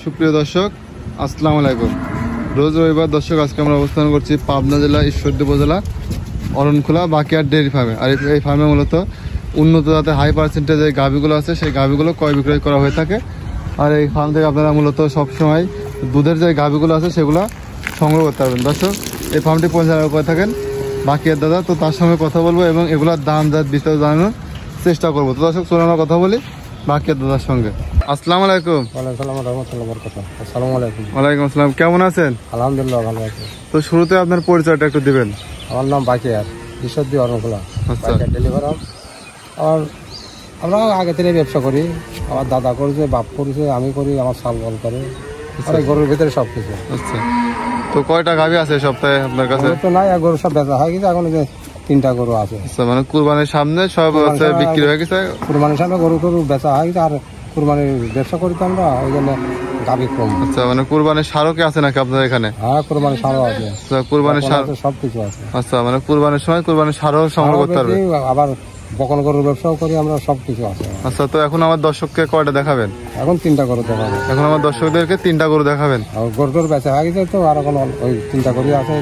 সুপ্রিয় দর্শক, আসসালামু আলাইকুম। রোজ রবিবার দর্শক, আজকে আমরা অবস্থান করছি পাবনা জেলা ঈশ্বরদী উপজেলা অরণখোলা বাকিয়ার ডেয়ারি ফার্মে। আর এই ফার্মে মূলত উন্নত জাতের হাই পার্সেন্টেজ যে গাভীগুলো আছে সেই গাভীগুলো ক্রয় বিক্রয় করা হয়ে থাকে। আর এই ফার্ম থেকে আপনারা মূলত সবসময় দুধের যে গাভীগুলো আছে সেগুলো সংগ্রহ করতে পারবেন। দর্শক, এই ফার্মটি পরিচালনা করে থাকেন বাকিয়ার দাদা। তো তার সঙ্গে কথা বলবো এবং এগুলোর দাম জাত বিস্তারিত জানানোর চেষ্টা করবো। তো দর্শক, চলুন আমরা কথা বলি বাকিয়ার দাদার সঙ্গে। আসসালামু আলাইকুম। ওয়ালাইকুম আসসালাম। কেমন আছেন? আলহামদুলিল্লাহ, ভালো আছি। তো শুরুতে আপনার পরিচয়টা একটু দিবেন। আমার নাম বাকিয়ার, ঈশ্বরদী অরণখোলা ডেলিভার। আর আমরা আগে থেকে ব্যবসা করি। আমার দাদা করেছে, বাপ করেছে, আমি করি, আমার সাল বল করে। গরুর ভিতরে সব কিছু। আচ্ছা, তো কয়টা গাভী আছে সপ্তাহে আপনার কাছে? তো নাই, গরু সব বেচা হয়ে গেছে। এখন যে 3টা গরু আছে। আচ্ছা, মানে কুরবানির সামনে সব বিক্রি হয়ে গেছে? কুরবানির সামনে গরু টরু বেচা হয়ে গেছে। আর কুরবানির ব্যবসা করি তো আমরা, ওই জন্য গাভী কম। আচ্ছা, মানে কুরবানির সারও কি আছে নাকি আপনাদের এখানে? হ্যাঁ, কুরবানির সারও আছে। কুরবানির সার সব কিছু আছে। আচ্ছা, মানে কুরবানির সময় কুরবানির সারও সংগ্রহ করতে পারবে। আবার বকন গরুর ব্যবসাও করি আমরা, সব কিছু আছে। আচ্ছা, তো এখন আমার দর্শককে কয়টা দেখাবেন? এখন 3টা গরু দেখাবেন। এখন আমার দর্শকদেরকে 3টা গরু দেখাবেন। গরু টরু বেচা হয়ে গেছে তো, আর এখন ওই 3টা গরু আছে।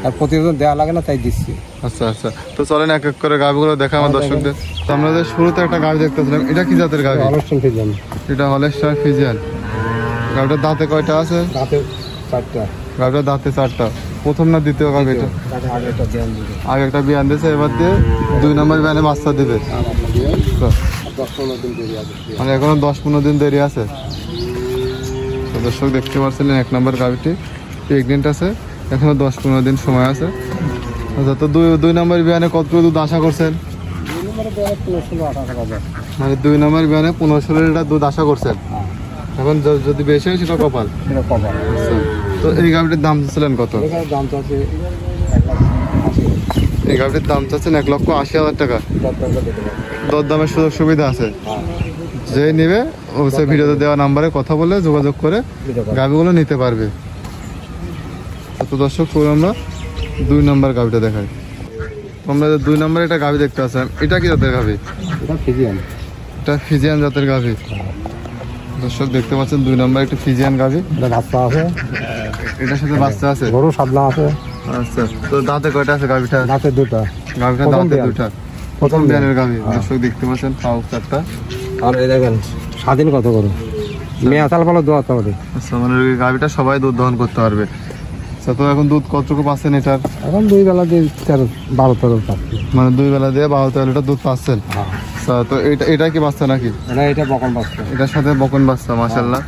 আর প্রতিদিন দেওয়া লাগে না, তাই দিচ্ছি। আচ্ছা আচ্ছা, তো চলেন এক এক করে গাভীগুলো দেখা আমার দর্শকদের। তো আমরা যে শুরুতে একটা গাভী দেখতেছিলাম, এটা কি জাতের গাভী? Holstein Friesian. এটা হলস্টাইন ফ্রিজিয়ান। গাভীটার দাঁতে কয়টা আছে? দাঁতে 4টা। গাভীটার দাঁতে 4টা। প্রথম না দ্বিতীয় গাভী এটা? আগে একটা বিয়ান দিয়েছে, এবার দিয়ে 2 নম্বর বিয়ানে বাচ্চা দিবে। মানে এখনো 10-15 দিন দেরি আছে। তো দর্শক দেখতে পাচ্ছিলেন 1 নম্বর গাভীটি প্রেগনেন্ট আছে, এখনো 10-15 দিন সময় আছে। আচ্ছা, তো 2 নম্বর বিয়ানে কত দুধ আশা করছেন? মানে 2 নম্বর বিয়ানে 15-16 লিটার দুধ আশা করছেন। এখন যদি বেশি হয় সেটা কপাল। আচ্ছা, তো এই গাভীটির দাম চাচ্ছিলেন কত? এই গাভীটির দাম চাচ্ছেন 1,80,000 টাকা। দরদামের সুযোগ সুবিধা আছে। যে নেবে অবশ্যই ভিডিওতে দেওয়া নাম্বারে কথা বলে যোগাযোগ করে গাভীগুলো নিতে পারবে। তো দর্শক, আমরা 2 নম্বর গাভীটা দেখাই। আমরা 2 নম্বরে একটা গাভী দেখতে আসলাম, এটা কি জাতের গাভী? এটা ফ্রিজিয়ান। এটা ফ্রিজিয়ান জাতের গাভী। দর্শক দেখতে পাচ্ছেন 2 নম্বর একটা ফ্রিজিয়ান গাভী। এটা বাচ্চা আছে, এটার সাথে বাচ্চা আছে। গরু সাদলা আছে। আচ্ছা, তো দাঁতে কয়টা আছে গাভীটা? দাঁতে 2টা। গাভীটা দাঁতে 2টা। প্রথম বিয়ানের গাভী। দর্শক দেখতে পাচ্ছেন পাউ 4টা। আর এই দেখেন স্বাধীন কত গরু, মেয়ে আসাল পালো দোয়া হবে। আচ্ছা, মানে গাভীটা সবাই দুধ দহন করতে পারবে। আচ্ছা, তো এখন দুধ কতটুকু পাচ্ছেন এটার? এখন 2 বেলা দিয়ে 12-13 পাচ্ছি। মানে 2 বেলা দিয়ে 12-13 লিটার দুধ পাচ্ছেন। আচ্ছা, তো এটা কি বাচ্চা নাকি? এটা বকন বাচ্চা। এটার সাথে বকন বাচ্চা, মাশাআল্লাহ।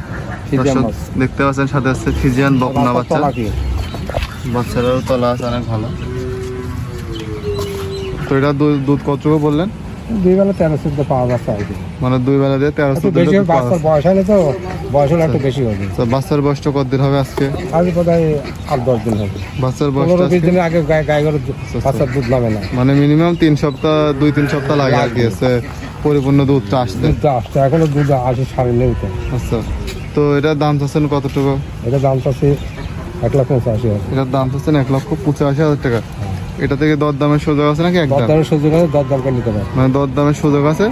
দেখতে পাচ্ছেন সাথে আছে ফ্রিজিয়ান বকনা বাচ্চা। বাচ্চারাও তলা আছে অনেক ভালো। তো এটা দুধ কতটুকু বললেন? 2 বেলা 13-14 পাওয়া যাচ্ছে আর কি। মানে 2 বেলা দিয়ে 13-14 বাচ্চার বয়স হলে তো বয়স হলে একটু বেশি হবে। তো বাচ্চার বয়সটা কতদিন হবে আজকে? আজ বোধহয় 8-10 দিন হবে। বাচ্চার বয়স 15-20 দিনের আগে গাই গরু বাচ্চার দুধ নামে না। মানে মিনিমাম 3 সপ্তাহ 2-3 সপ্তাহ লাগে আর কি পরিপূর্ণ দুধটা আসতে। এখনো দুধ আসে সারে নেই তো। আচ্ছা, তো এটার দাম চাচ্ছেন কতটুকু? এটার দাম চাচ্ছি 1,85,000। এটার দাম চাচ্ছেন 1,85,000 টাকা। এটা থেকে দরদামের সুযোগ আছে নাকি? একদম দরদামের সুযোগ আছে, দরদাম করে নিতে পারবে। মানে দরদামের সুযোগ আছে,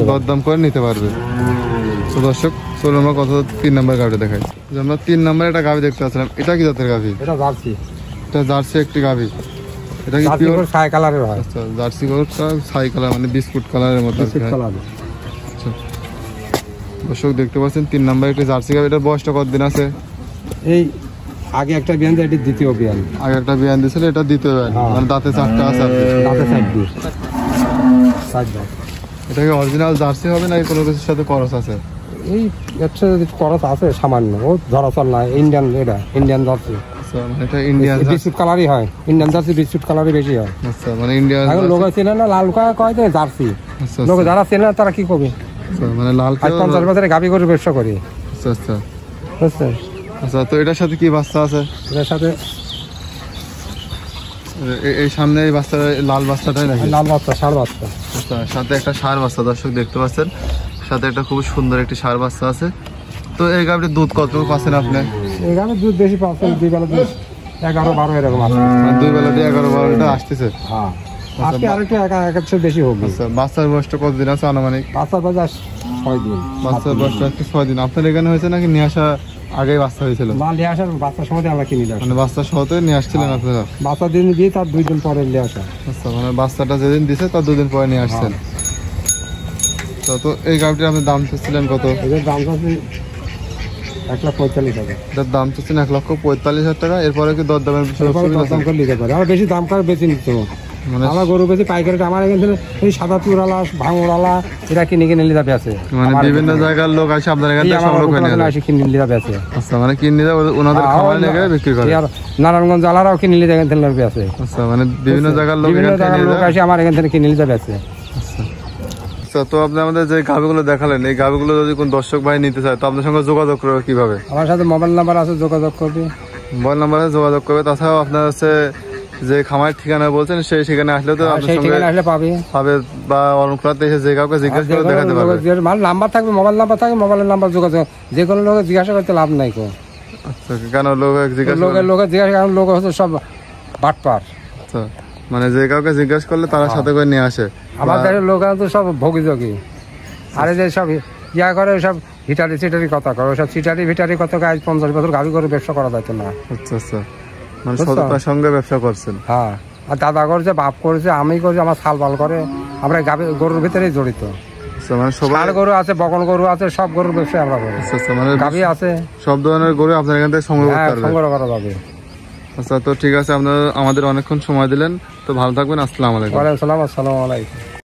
দরদাম করে নিতে পারবে। তো দর্শক, চলুন আমরা কত 3 নম্বর গাভীটা দেখাই। আমরা 3 নম্বরে একটা গাভী দেখতে আসলাম, এটা কি জাতের গাভী? এটা জার্সি। এটা জার্সি একটি গাভী। এটা কি পিওর ছাই কালারের হয়? আচ্ছা, জার্সি গরুটা ছাই কালার, মানে বিস্কুট কালারের মতো। আচ্ছা, দর্শক দেখতে পাচ্ছেন 3 নম্বরে একটি জার্সি গাভী। এটার বয়সটা কতদিন আছে? এই আগে একটা বিয়ান দিয়ে, এটি দ্বিতীয় বিয়ান। আগে একটা বিয়ান দিয়েছিল, এটা দ্বিতীয় বিয়ান। মানে দাঁতে 4টা আছে। দাঁতে 4 দাঁত। এটা কি অরিজিনাল জার্সি হবে নাকি কোনো কিছুর সাথে খরচ আছে? এই একটা খরচ আছে সামান্য, ও ধরা চল না। ইন্ডিয়ান, এটা ইন্ডিয়ান জার্সি। আচ্ছা, মানে এটা ইন্ডিয়ান বিস্কুট কালারই হয়। ইন্ডিয়ান জার্সি বিস্কুট কালারই বেশি হয়। আচ্ছা, মানে ইন্ডিয়ান। এখন লোক চেনে না, লাল কয় যে জার্সি। লোক যারা চেনে না তারা কি করবে? মানে লাল 50 বছরে গাভী করে ব্যবসা করি। আচ্ছা আচ্ছা, বুঝছেন? আচ্ছা, তো এটার সাথে কি বাচ্চা আছে? এটার সাথে এই সামনে এই বাচ্চা, লাল বাচ্চাটাই নাকি? লাল বাচ্চা, ষাঁড় বাচ্চা। আচ্ছা, সাথে একটা ষাঁড় বাচ্চা। দর্শক দেখতে পাচ্ছেন সাথে একটা খুব সুন্দর একটি ষাঁড় বাচ্চা আছে। তো এই গাভীর দুধ কতটুকু পাচ্ছেন আপনি? এই গাভীর দুধ বেশি পাচ্ছেন, 2 বেলা 11-12 এরকম আসছে। 2 বেলা দিয়ে 11-12 লিটার আসতেছে। হ্যাঁ, আজকে আরেকটা একের চেয়ে বেশি হবে। আচ্ছা, বাচ্চার বয়সটা কতদিন আছে আনুমানিক? বাচ্চার বয়স আজ 6 দিন। বাচ্চার বয়সটা আজকে 6 দিন। আপনার এখানে হয়েছে নাকি নিয়ে আসা আগেই বাচ্চা হয়েছিল? মা নিয়ে আসার বাচ্চার সময় আমরা কিনে আসি, মানে বাচ্চা সহতে নিয়ে আসছিলেন আপনারা? বাচ্চা দিন দিয়ে তার 2 দিন পরে নিয়ে আসা। আচ্ছা, মানে বাচ্চাটা যেদিন দিছে তার 2 দিন পরে নিয়ে আসছেন। তো এই গাভিটির আপনি দাম চাচ্ছিলেন কত? এদের দাম হচ্ছে 1,45,000। এটার দাম চাচ্ছেন 1,45,000 টাকা। এরপরে কি দরদামের বিষয়ে অসুবিধা আছে? দাম করে নিতে পারে। আমরা বেশি দাম করে বেশি নিতে হবে। মানে আমার গরু বেশি পাইকারি, আমার এখান থেকে এই সাদা চুরালা ভাঙড়ালা এরা কিনে কিনে নিতে আছে। মানে বিভিন্ন জায়গার লোক আসে আপনার এখান থেকে সংগ্রহ করে নিয়ে যায়? কিনে নিতে আছে। আচ্ছা, মানে কিনে নিয়ে ওনাদের খামারে নিয়ে গিয়ে বিক্রি করে? নারায়ণগঞ্জ আলারাও কিনে নিতে এখান থেকে আছে। আচ্ছা, মানে বিভিন্ন জায়গার লোক বিভিন্ন জায়গার লোক আসে আমার এখান থেকে কিনে নিতে আছে। আচ্ছা, তো আপনি আমাদের যে গাভিগুলো দেখালেন, এই গাভিগুলো যদি কোন দর্শক ভাই নিতে চায় তো আপনার সঙ্গে যোগাযোগ করবে কিভাবে? আমার সাথে মোবাইল নাম্বার আছে, যোগাযোগ করবে। মোবাইল নাম্বারে যোগাযোগ করবে। তাছাড়াও আপনার হচ্ছে যে খামারের ঠিকানা বলছেন সেই ঠিকানা আসলে তো আপনার সেই সঙ্গে ঠিকানা আসলে পাবে বা অরণখোলাতে এসে যে কাউকে জিজ্ঞাসা করে দেখাতে পারবে। আমার নাম্বার থাকবে, মোবাইল নাম্বার থাকবে, মোবাইলের নাম্বার যোগাযোগ। যে কোনো লোকে জিজ্ঞাসা করতে লাভ নাই। আচ্ছা, কেন লোক জিজ্ঞাসা লোকে জিজ্ঞাসা, কারণ লোক হচ্ছে সব বাটপার। আচ্ছা, মানে যে কাউকে জিজ্ঞাসা করলে তারা সাথে করে নিয়ে আসে। আমার দেশের লোক তো সব ভোগী। আরে যে সব ইয়া করে, সব হিটারি সিটারি কথা করে, সব সিটারি ভিটারি কথা। আজ 50 বছর গাভি করে ব্যবসা করা যাইতো না। আচ্ছা আচ্ছা, মানে সততার সঙ্গে ব্যবসা করছেন। হ্যাঁ, আর দাদা করছে, বাপ করেছে, আমি করছি, আমার সালবাল করে। আমরা গাভি গরুর ভিতরেই জড়িত। মানে সবার গরু আছে, বকন গরু আছে, সব গরুর ব্যবসা আমরা করি। আচ্ছা, মানে গাভি আছে, সব ধরনের গরু আপনার এখান থেকে সংগ্রহ করতে পারবেন? সংগ্রহ করা যাবে। আচ্ছা, তো ঠিক আছে, আপনারা আমাদের অনেকক্ষণ সময় দিলেন। তো ভালো থাকবেন। আসসালামু আলাইকুম। ওয়ালাইকুম আসসালাম। আসসালামু আলাইকুম।